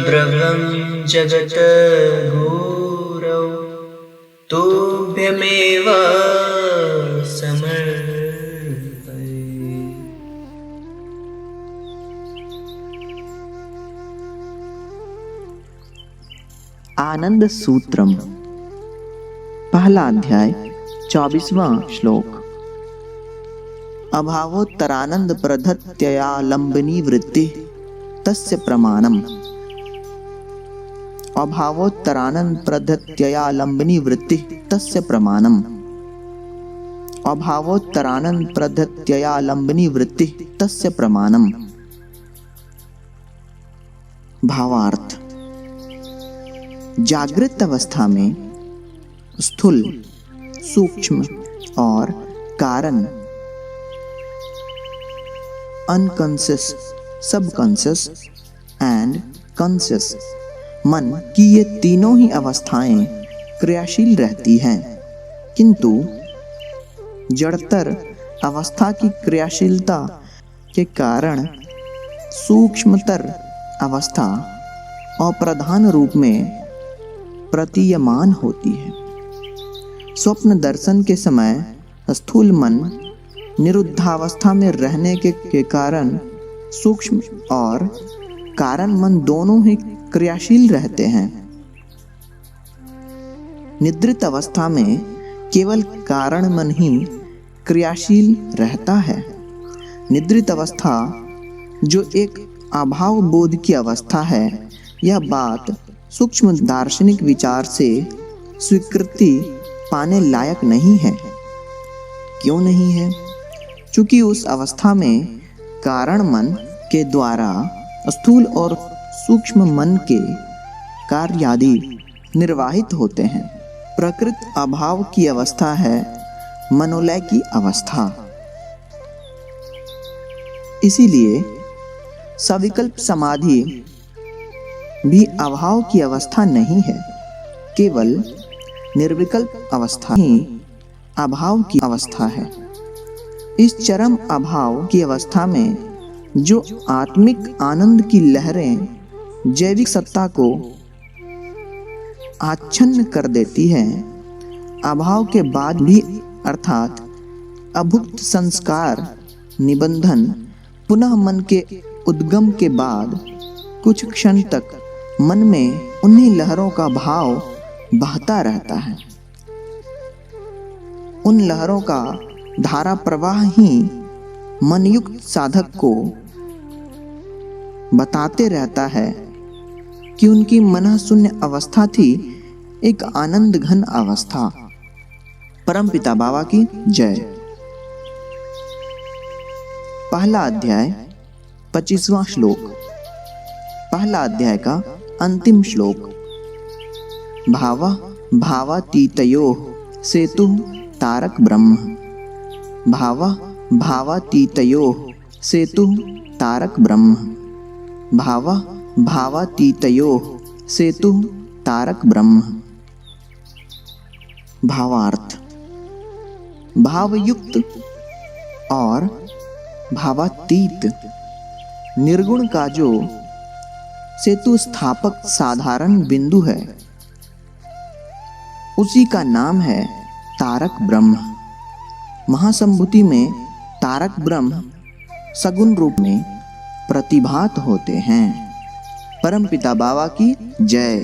द्रव्यं जगत् गुरौ तुभ्यमेव समर्पये। आनंद सूत्रम, पहला अध्याय, 24वां श्लोक। अभावोत्तरानंद प्रधत्ययालंबनी वृत्ति तस्य प्रमाणम। अभावोत्तरानंद प्रधत्ययालंबनी वृत्ति तस्य प्रमाणम। अभावोत्तरानंद प्रधत्ययालंबनी वृत्ति तस्य प्रमाणम। भावार्थ: जागृत अवस्था में स्थूल, सूक्ष्म और कारण, अनकॉन्शियस, सबकॉन्शियस एंड कॉन्शियस मन की ये तीनों ही अवस्थाएं क्रियाशील रहती हैं, किंतु जड़तर अवस्था की क्रियाशीलता के कारण सूक्ष्मतर अवस्था अप्रधान रूप में प्रतीयमान होती है। स्वप्न दर्शन के समय स्थूल मन निरुद्धावस्था में रहने के कारण सूक्ष्म और कारण मन दोनों ही क्रियाशील रहते हैं। निद्रित अवस्था में केवल कारण मन ही क्रियाशील रहता है। निद्रित अवस्था जो एक अभाव बोध की अवस्था है, यह बात सूक्ष्म दार्शनिक विचार से स्वीकृति पाने लायक नहीं है। क्यों नहीं है? चूंकि उस अवस्था में कारण मन के द्वारा स्थूल और सूक्ष्म मन के कार्यादि निर्वाहित होते हैं। प्रकृत अभाव की अवस्था है मनोलय की अवस्था। इसीलिए सविकल्प समाधि भी अभाव की अवस्था नहीं है, केवल निर्विकल्प अवस्था ही अभाव की अवस्था है। इस चरम अभाव की अवस्था में जो आत्मिक आनंद की लहरें जैविक सत्ता को आच्छन्न कर देती है, अभाव के बाद भी अर्थात अभुक्त संस्कार निबंधन पुनः मन के उद्गम के बाद कुछ क्षण तक मन में उन्हीं लहरों का भाव बहता रहता है। उन लहरों का धारा प्रवाह ही मनयुक्त साधक को बताते रहता है कि उनकी मन शून्य अवस्था थी एक आनंद घन अवस्था। परमपिता बाबा की जय। पहला अध्याय 25वां श्लोक। पहला अध्याय का अंतिम श्लोक। भावातीतयोः सेतुः तारक ब्रह्म। भावातीतयोः सेतुः तारक ब्रह्म। भावातीतयोः सेतुः तारक ब्रह्म। भावार्थ: भावयुक्त और भावातीत निर्गुण का जो सेतु स्थापक साधारण बिंदु है, उसी का नाम है तारक ब्रह्म। महासंभूति में तारक ब्रह्म सगुण रूप में प्रतिभात होते हैं। परमपिता बाबा की जय।